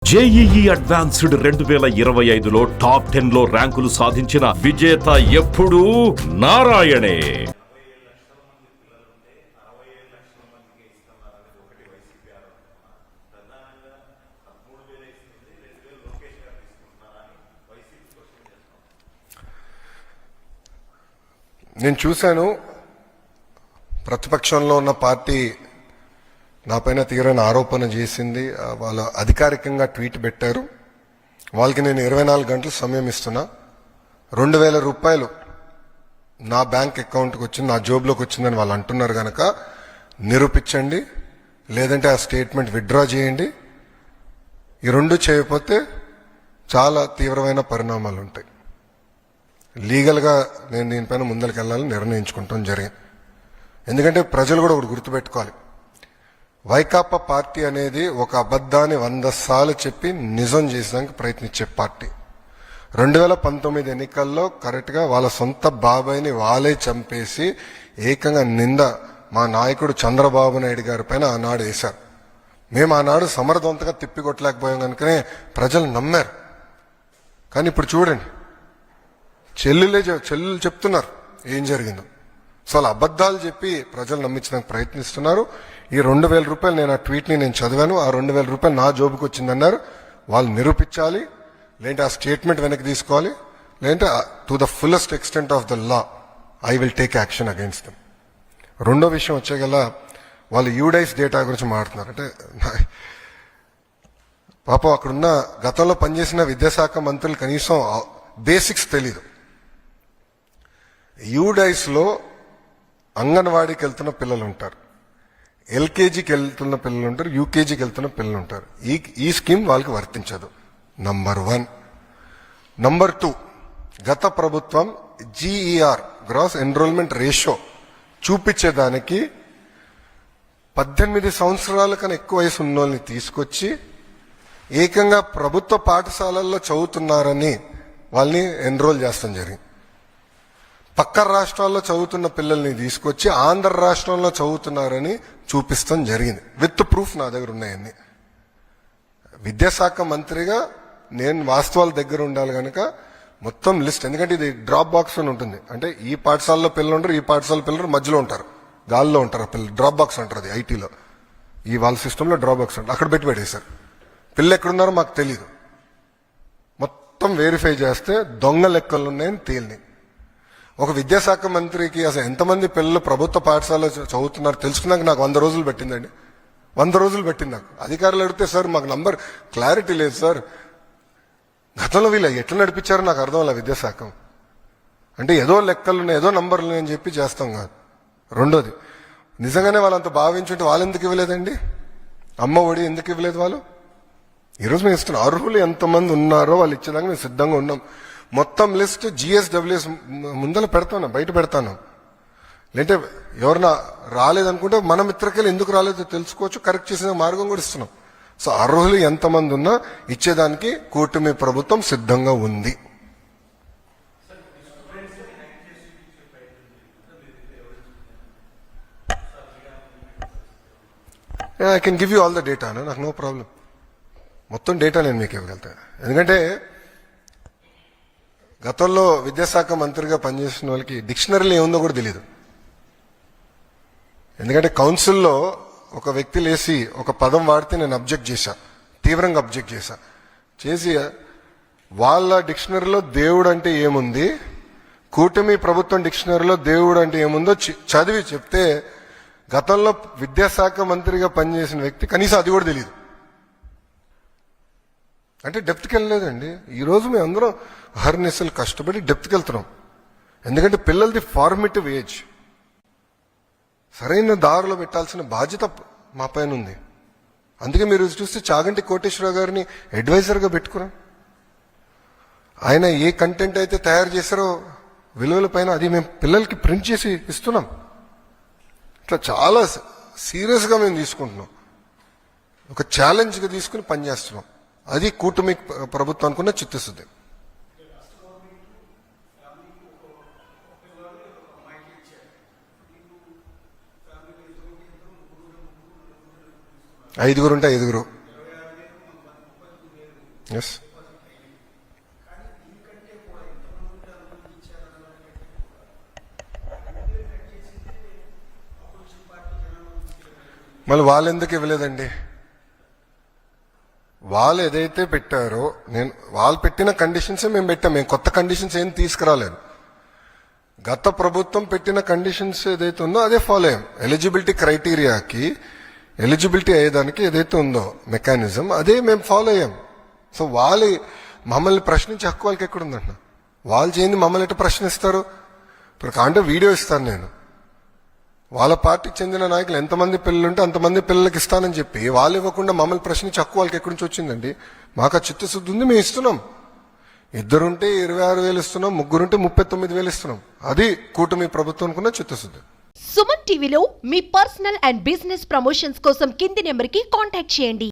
JEE advanced 2025లో top 10లో ర్యాంకులు సాధించిన విజేత ఎప్పుడూ నారాయణే. నేను చూశాను, ప్రతిపక్షంలో ఉన్న పార్టీ నాపైన తీవ్రమైన ఆరోపణ చేసింది. వాళ్ళు అధికారికంగా ట్వీట్ పెట్టారు. వాళ్ళకి నేను 24 గంటలు సమయం ఇస్తున్నా. 2,000 రూపాయలు నా బ్యాంక్ అకౌంట్కి వచ్చింది, నా జోబులోకి వచ్చిందని వాళ్ళు అంటున్నారు కనుక నిరూపించండి, లేదంటే ఆ స్టేట్మెంట్ విత్డ్రా చేయండి. ఈ రెండు చేయకపోతే చాలా తీవ్రమైన పరిణామాలు ఉంటాయి. లీగల్గా నేను దీనిపైన ముందరికి వెళ్ళాలని నిర్ణయించుకుంటాం జరిగింది. ఎందుకంటే ప్రజలు కూడా ఒకటి గుర్తుపెట్టుకోవాలి, వైకాపా పార్టీ అనేది ఒక అబద్ధాన్ని 100 సార్లు చెప్పి నిజం చేసేదానికి ప్రయత్నించే పార్టీ. 2019 ఎన్నికల్లో కరెక్ట్గా వాళ్ళ సొంత బాబాయిని వాళ్ళే చంపేసి ఏకంగా నింద మా నాయకుడు చంద్రబాబు నాయుడు గారి పైన ఆనాడు వేశారు. మేము ఆనాడు సమర్థవంతంగా తిప్పికొట్టలేకపోయాం కనుకనే ప్రజలు నమ్మారు. కానీ ఇప్పుడు చూడండి, చెల్లెలు చెప్తున్నారు ఏం జరిగిందో. సో అలా అబద్ధాలు చెప్పి ప్రజలు నమ్మించడానికి ప్రయత్నిస్తున్నారు. ఈ 2,000 రూపాయలు నేను ఆ ట్వీట్ని నేను చదివాను. ఆ 2,000 రూపాయలు నా జోబుకి వచ్చిందన్నారు. వాళ్ళు నిరూపించాలి, లేదంటే ఆ స్టేట్మెంట్ వెనక్కి తీసుకోవాలి, లేదంటే to the fullest extent of the law I will take action against them. రెండో విషయం వచ్చేగల, వాళ్ళు యూడైస్ డేటా గురించి మాట్లాడుతున్నారు. అంటే పాపం అక్కడున్న గతంలో పనిచేసిన విద్యాశాఖ మంత్రులు కనీసం బేసిక్స్ తెలీదు. యూడైస్లో అంగన్వాడీకి వెళ్తున్న పిల్లలు ఉంటారు, ఎల్కేజీకి వెళ్తున్న పిల్లలు ఉంటారు, యూకేజీకి వెళ్తున్న పిల్లలు ఉంటారు. ఈ స్కీమ్ వాళ్ళకి వర్తించదు. నంబర్ 1. నంబర్ 2, గత ప్రభుత్వం జీఈఆర్ గ్రాస్ ఎన్రోల్మెంట్ రేషియో చూపించేదానికి 18 సంవత్సరాల కన్నా ఎక్కువ వయసు ఉన్న వాళ్ళని తీసుకొచ్చి ఏకంగా ప్రభుత్వ పాఠశాలల్లో చదువుతున్నారని వాళ్ళని ఎన్రోల్ చేస్తాం జరిగింది. పక్క రాష్ట్రాల్లో చదువుతున్న పిల్లల్ని తీసుకొచ్చి ఆంధ్ర రాష్ట్రంలో చదువుతున్నారని చూపిస్తాం జరిగింది. విత్ ప్రూఫ్ నా దగ్గర ఉన్నాయన్ని. విద్యాశాఖ మంత్రిగా నేను వాస్తవాల దగ్గర ఉండాలి కనుక మొత్తం లిస్ట్, ఎందుకంటే ఇది డ్రాప్ బాక్స్ అని ఉంటుంది. అంటే ఈ పాఠశాలలో పిల్లలు ఉంటారు, ఈ పాఠశాల పిల్లలు మధ్యలో ఉంటారు, గాల్లో ఉంటారు పిల్లలు. డ్రాప్ బాక్స్ అంటారు అది ఐటీలో. ఈ వాళ్ళ సిస్టంలో డ్రాప్ బాక్స్ అంటారు. అక్కడ పెట్టేశారు. పిల్లలు ఎక్కడున్నారో మాకు తెలియదు. మొత్తం వెరిఫై చేస్తే దొంగ లెక్కలు ఉన్నాయని తేలిని. ఒక విద్యాశాఖ మంత్రికి అసలు ఎంతమంది పిల్లలు ప్రభుత్వ పాఠశాలలో చదువుతున్నారు తెలుసుకున్నాక నాకు 100 రోజులు పెట్టిందండి. 100 రోజులు పెట్టింది నాకు. అధికారులు అడిగితే సార్ మాకు నంబర్ క్లారిటీ లేదు సార్, గతంలో వీళ్ళు ఎట్లా నడిపించారో నాకు అర్థం అలా విద్యాశాఖ. అంటే ఏదో లెక్కలు ఉన్నాయి, ఏదో నంబర్లు ఉన్నాయని చెప్పి చేస్తాం కాదు. రెండోది, నిజంగానే వాళ్ళంత భావించుంటే వాళ్ళు ఎందుకు ఇవ్వలేదండి? అమ్మ ఒడి ఎందుకు ఇవ్వలేదు వాళ్ళు? ఈరోజు మేము ఇస్తున్నాం. అర్హులు ఎంతమంది ఉన్నారో వాళ్ళు ఇచ్చేదాకా మేము సిద్ధంగా ఉన్నాం. మొత్తం లిస్ట్ GSWS ముందర పెడతాను, బయట పెడతాను. లేదంటే ఎవరన్నా రాలేదనుకుంటే మన మిత్రకెళ్ళి ఎందుకు రాలేదో తెలుసుకోవచ్చు, కరెక్ట్ చేసిన మార్గం కూడా ఇస్తున్నాం. సో అర్హులు ఎంతమంది ఉన్నా ఇచ్చేదానికి కూటమి ప్రభుత్వం సిద్ధంగా ఉంది. I can give you all the data, నాకు నో ప్రాబ్లం. మొత్తం డేటా నేను మీకు ఇవ్వగలుగుతాను. ఎందుకంటే గతంలో విద్యాశాఖ మంత్రిగా పనిచేసిన వాళ్ళకి డిక్షనరీలో ఏముందో కూడా తెలియదు. ఎందుకంటే కౌన్సిల్లో ఒక వ్యక్తి లేసి ఒక పదం వాడితే నేను అబ్జెక్ట్ చేశా, తీవ్రంగా అబ్జెక్ట్ చేసి వాళ్ళ డిక్షనరీలో దేవుడు అంటే ఏముంది, కూటమి ప్రభుత్వం డిక్షనరీలో దేవుడు అంటే ఏముందో చదివి చెప్తే గతంలో విద్యాశాఖ మంత్రిగా పనిచేసిన వ్యక్తి కనీసం అది కూడా తెలియదు. అంటే డెప్త్కి వెళ్ళలేదండి. ఈరోజు మేము అందరం అహర్నిశలు కష్టపడి డెప్త్కి వెళ్తున్నాం. ఎందుకంటే పిల్లలది ఫార్మేటివ్ ఏజ్, సరైన దారిలో పెట్టాల్సిన బాధ్యత మా పైన ఉంది. అందుకే మీరు చూస్తే చాగంటి కోటేశ్వరరావు గారిని అడ్వైజర్గా పెట్టుకున్నాం. ఆయన ఏ కంటెంట్ అయితే తయారు చేశారో విలువల పైన అది మేము పిల్లలకి ప్రింట్ చేసి ఇస్తున్నాం. ఇట్లా చాలా సీరియస్గా మేము తీసుకుంటున్నాం. ఒక ఛాలెంజ్గా తీసుకుని పనిచేస్తున్నాం. అది కూటమి ప్రభుత్వానికి ఉన్న చిత్తశుద్ధి. ఐదుగురు ఉంటే 5. ఎస్. మళ్ళీ వాళ్ళు ఎందుకు ఇవ్వలేదండి? వాళ్ళు ఏదైతే పెట్టారో వాళ్ళు పెట్టిన కండిషన్సే మేము పెట్టాం. మేము కొత్త కండిషన్స్ ఏం తీసుకురాలేదు. గత ప్రభుత్వం పెట్టిన కండిషన్స్ ఏదైతే ఉందో అదే ఫాలో అయ్యాం. ఎలిజిబిలిటీ క్రైటీరియాకి ఎలిజిబిలిటీ అయ్యేదానికి ఏదైతే ఉందో మెకానిజం అదే మేము ఫాలో అయ్యాం. సో వాళ్ళు మమ్మల్ని ప్రశ్నించే హక్కు వాళ్ళకి ఎక్కడుందంట? వాళ్ళు చేయండి మమ్మల్ని ఎట్లా ప్రశ్నిస్తారు? ఇప్పుడు కాంటే వీడియో ఇస్తాను నేను. వాళ్ళ పార్టీకి చెందిన నాయకులు ఎంతమంది పిల్లలు ఉంటే అంతమంది పిల్లలకి ఇస్తానని చెప్పి వాళ్ళు ఇవ్వకుండా మమ్మల్ని ప్రశ్నించే హక్కు వాళ్ళకి ఎక్కడి నుంచి వచ్చిందండి? మాకు ఆ చిత్తశుద్ధి ఉంది, మేము ఇస్తున్నాం. 2 ఉంటే 26,000 ఇస్తున్నాం, 3 ఉంటే 39,000 ఇస్తున్నాం. అది కూటమి ప్రభుత్వానికి ఉన్న చిత్తశుద్ధి. సుమన్ టీవీలో మీ పర్సనల్ అండ్ బిజినెస్ ప్రమోషన్స్ కోసం కింది నెంబర్కి కాంటాక్ట్ చేయండి.